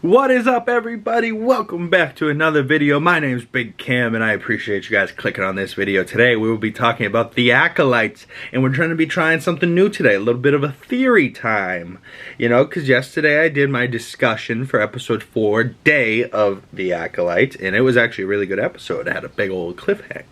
What is up, everybody? Welcome back to another video. My name's Big Cam and I appreciate you guys clicking on this video. Today we will be talking about the Acolytes, and we're trying to be trying something new today, a little bit of a theory time. You know, because yesterday I did my discussion for episode 4, Day of the Acolyte, and it was actually a really good episode. It had a big old cliffhanger.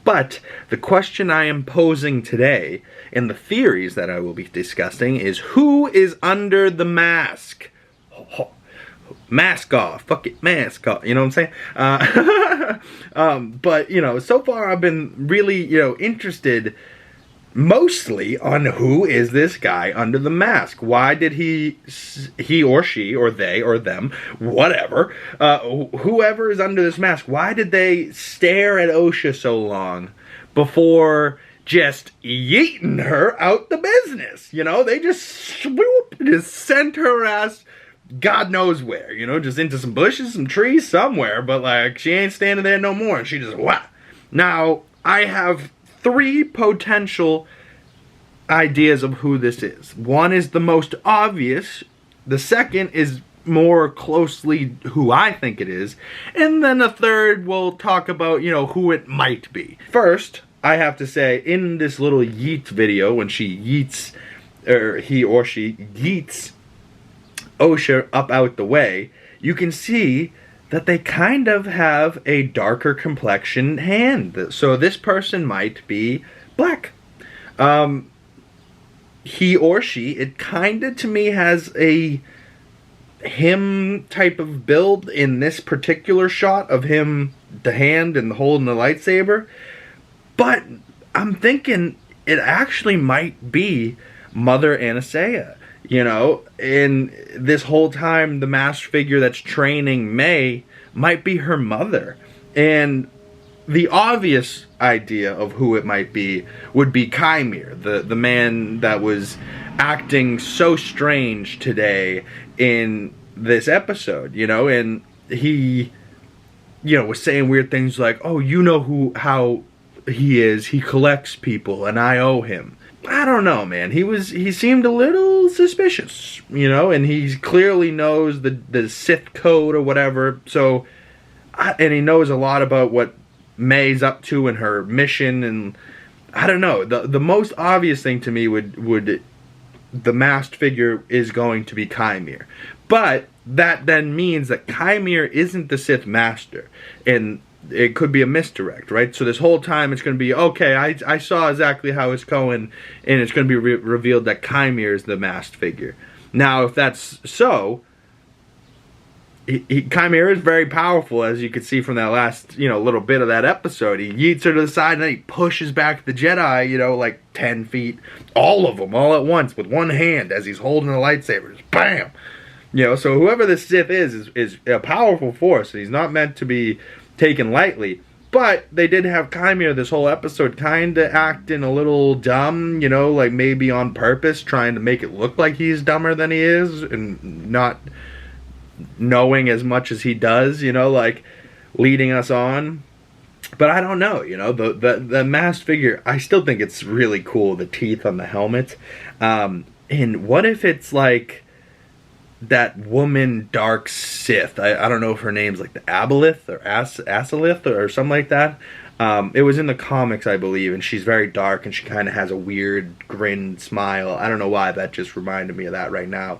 But the question I am posing today, and the theories that I will be discussing, is who is under the mask? Mask off, fuck it, mask off, you know what I'm saying? But, you know, so far I've been really, interested mostly on who is this guy under the mask. Why did he or she, or they, or them, whatever, whoever is under this mask, why did they stare at Osha so long before just yeeting her out the business? You know, they just swoop, just sent her ass God knows where, you know, just into some bushes, some trees, somewhere, but like, she ain't standing there no more, and she just, wow. Now, I have 3 potential ideas of who this is. One is the most obvious, the second is more closely who I think it is, and then a third we'll talk about, you know, who it might be. First, I have to say, in this little yeet video, when she yeets, or he or she yeets Osha up out the way, you can see that they kind of have a darker complexion hand. So this person might be black. He or she, it kind of to me has a him type of build in this particular shot of him, the hand and holding the lightsaber. But I'm thinking it actually might be Mother Anastasia. You know, and this whole time, the masked figure that's training May might be her mother. And the obvious idea of who it might be would be Chimere, the man that was acting so strange today in this episode, you know, and he, you know, was saying weird things like, oh, you know how he is, he collects people and I owe him. I don't know, man. He seemed a little suspicious, you know, and he clearly knows the Sith code or whatever. So, and he knows a lot about what May's up to and her mission, and I don't know. The most obvious thing to me would the masked figure is going to be Chimere, but that then means that Chimere isn't the Sith master, and it could be a misdirect, right? So this whole time it's going to be, okay, I saw exactly how it's going, and it's going to be revealed that Chimere is the masked figure. Now, if that's so, Chimere is very powerful, as you could see from that last, you know, little bit of that episode. He yeets her to the side, and then he pushes back the Jedi, you know, like 10 feet, all of them, all at once, with one hand, as he's holding the lightsaber. Just bam! You know, so whoever this Sith is a powerful force. He's not meant to be taken lightly, but they did have Chimere this whole episode kind of acting a little dumb, you know, like maybe on purpose, trying to make it look like he's dumber than he is, and not knowing as much as he does, you know, like leading us on. But I don't know, you know, the masked figure, I still think it's really cool, the teeth on the helmet. And what if it's like that woman dark Sith? I don't know if her name's like the Aboleth or Asalith or something like that. It was in the comics, I believe, and she's very dark and she kind of has a weird grin smile. I don't know why, that just reminded me of that right now.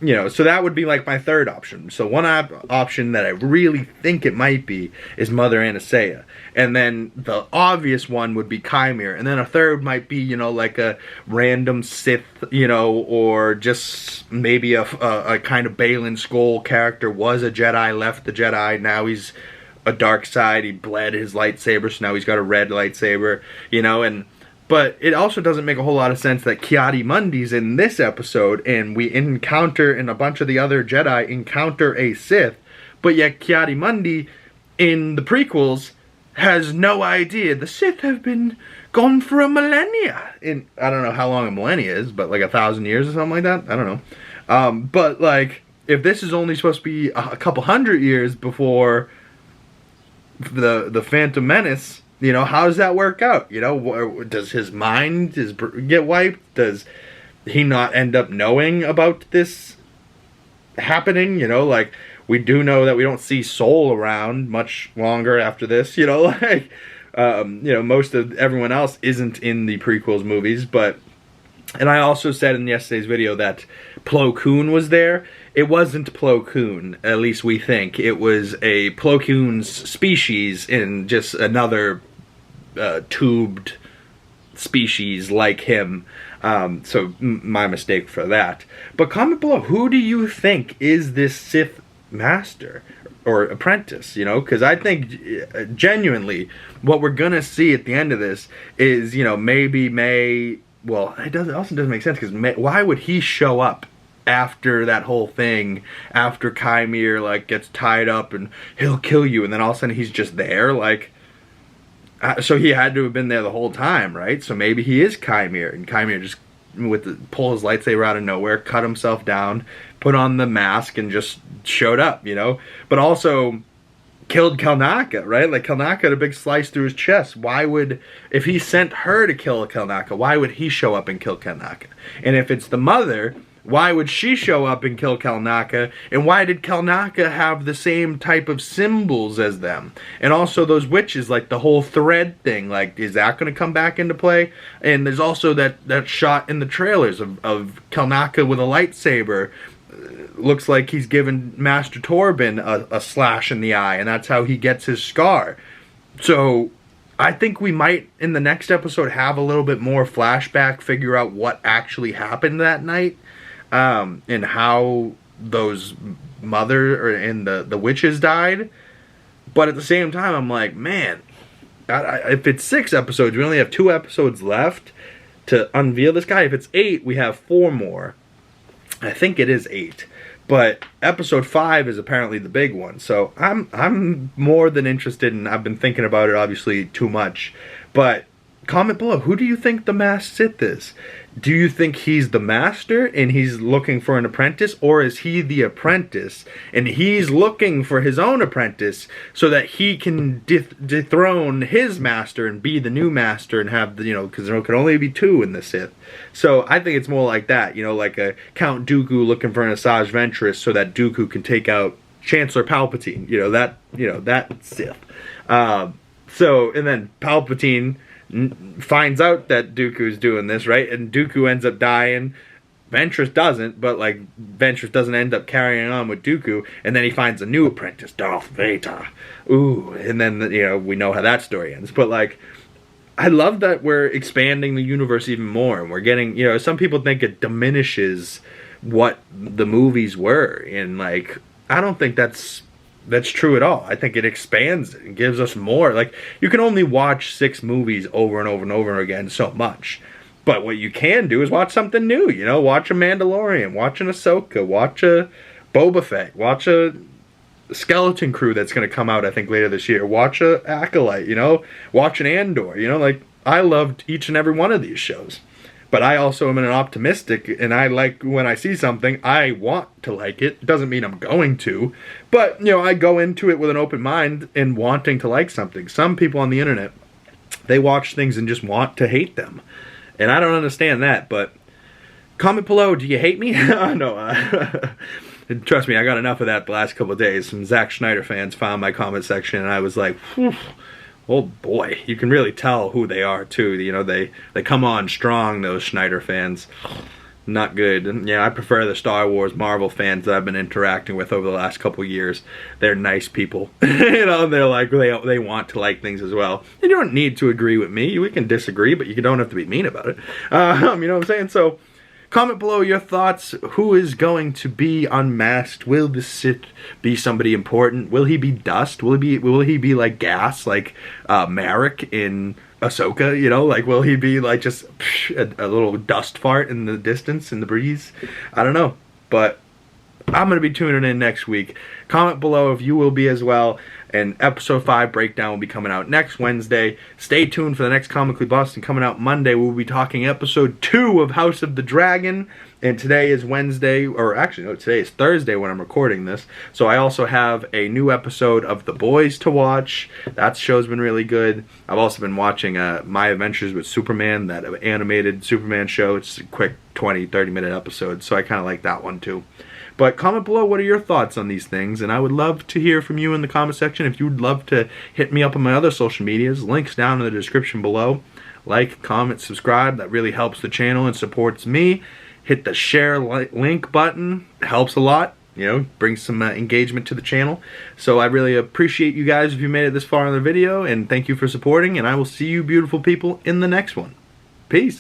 You know, so that would be like my third option. So one option that I really think it might be is Mother Anastasia. And then the obvious one would be Chimere. And then a third might be, you know, like a random Sith, you know, or just maybe a kind of Balin Skoll character, was a Jedi, left the Jedi, now he's a dark side, he bled his lightsaber, so now he's got a red lightsaber, you know, and but it also doesn't make a whole lot of sense that Ki-Adi-Mundi's in this episode, and we encounter, and a bunch of the other Jedi encounter a Sith, but yet Ki-Adi-Mundi in the prequels has no idea the Sith have been gone for a millennia. In, I don't know how long a millennia is, but like 1,000 years or something like that. I don't know. But like, if this is only supposed to be a couple hundred years before the Phantom Menace, you know, how does that work out? You know, does his mind get wiped? Does he not end up knowing about this happening, you know, like, we do know that we don't see Soul around much longer after this, you know, like, you know, most of everyone else isn't in the prequels movies, but, and I also said in yesterday's video that Plo Koon was there. It wasn't Plo Koon, at least we think. It was a Plo Koon's species in just another tubed species like him. So my mistake for that. But comment below, who do you think is this Sith master or apprentice, you know? Because I think genuinely what we're gonna see at the end of this is, you know, maybe May. Well, it also doesn't make sense, because why would he show up after that whole thing, after Chimere like gets tied up and he'll kill you, and then all of a sudden he's just there? Like, so he had to have been there the whole time, right? So maybe he is Chimere, and Chimere just pull his lightsaber out of nowhere, cut himself down, put on the mask, and just showed up, you know? But also killed Kelnaka, right? Like, Kelnaka had a big slice through his chest. Why would, if he sent her to kill Kelnaka, why would he show up and kill Kelnaka? And if it's the mother, why would she show up and kill Kelnaka? And why did Kelnaka have the same type of symbols as them? And also those witches, like the whole thread thing, like, is that going to come back into play? And there's also that shot in the trailers of Kelnaka with a lightsaber. Looks like he's given Master Torben a slash in the eye, and that's how he gets his scar. So I think we might, in the next episode, have a little bit more flashback, figure out what actually happened that night, and how those and the witches died. But at the same time, I'm like, man, if it's 6 episodes, we only have 2 episodes left to unveil this guy. If it's 8, we have 4 more. I think it is 8. But episode 5 is apparently the big one. So I'm more than interested, and I've been thinking about it obviously too much. But comment below, who do you think the masked Sith is? Do you think he's the master and he's looking for an apprentice? Or is he the apprentice and he's looking for his own apprentice so that he can dethrone his master and be the new master and have the, you know, because there can only be 2 in the Sith. So I think it's more like that, you know, like a Count Dooku looking for an Asajj Ventress so that Dooku can take out Chancellor Palpatine, you know, that Sith. So, and then Palpatine finds out that Dooku's doing this, right? And Dooku ends up dying. Ventress doesn't, but like Ventress doesn't end up carrying on with Dooku, and then he finds a new apprentice, Darth Vader. Ooh, and then, you know, we know how that story ends. But like, I love that we're expanding the universe even more, and we're getting, you know, some people think it diminishes what the movies were, and like, I don't think that's true at all. I think it expands it and gives us more. Like, you can only watch 6 movies over and over and over again so much. But what you can do is watch something new, you know? Watch a Mandalorian, watch an Ahsoka, watch a Boba Fett, watch a Skeleton Crew that's going to come out, I think, later this year. Watch a Acolyte, you know? Watch an Andor, you know? Like, I loved each and every one of these shows. But I also am an optimistic, and I like, when I see something, I want to like it. It doesn't mean I'm going to. But, you know, I go into it with an open mind and wanting to like something. Some people on the internet, they watch things and just want to hate them. And I don't understand that, but comment below, do you hate me? No, trust me, I got enough of that the last couple of days. Some Zack Snyder fans found my comment section, and I was like, whew. Oh boy, you can really tell who they are too. You know, they come on strong, those Schneider fans. Not good. And yeah, I prefer the Star Wars Marvel fans that I've been interacting with over the last couple of years. They're nice people. You know, they're like, they want to like things as well. And you don't need to agree with me. We can disagree, but you don't have to be mean about it. You know what I'm saying? So, comment below your thoughts. Who is going to be unmasked? Will the Sith be somebody important? Will he be dust? Will he be like gas, like Marek in Ahsoka? You know, like, will he be like just a little dust fart in the distance, in the breeze? I don't know, but I'm going to be tuning in next week. Comment below if you will be as well. And episode 5 breakdown will be coming out next Wednesday. Stay tuned for the next Comically Boston coming out Monday. We'll be talking episode 2 of House of the Dragon. And today is Wednesday, or actually, no, today is Thursday when I'm recording this. So I also have a new episode of The Boys to watch. That show's been really good. I've also been watching My Adventures with Superman, that animated Superman show. It's a quick 20-30 minute episode, so I kind of like that one too. But comment below, what are your thoughts on these things? And I would love to hear from you in the comment section. If you would love to hit me up on my other social medias, links down in the description below. Like, comment, subscribe. That really helps the channel and supports me. Hit the share link button. It helps a lot. You know, brings some engagement to the channel. So I really appreciate you guys if you made it this far in the video, and thank you for supporting, and I will see you beautiful people in the next one. Peace.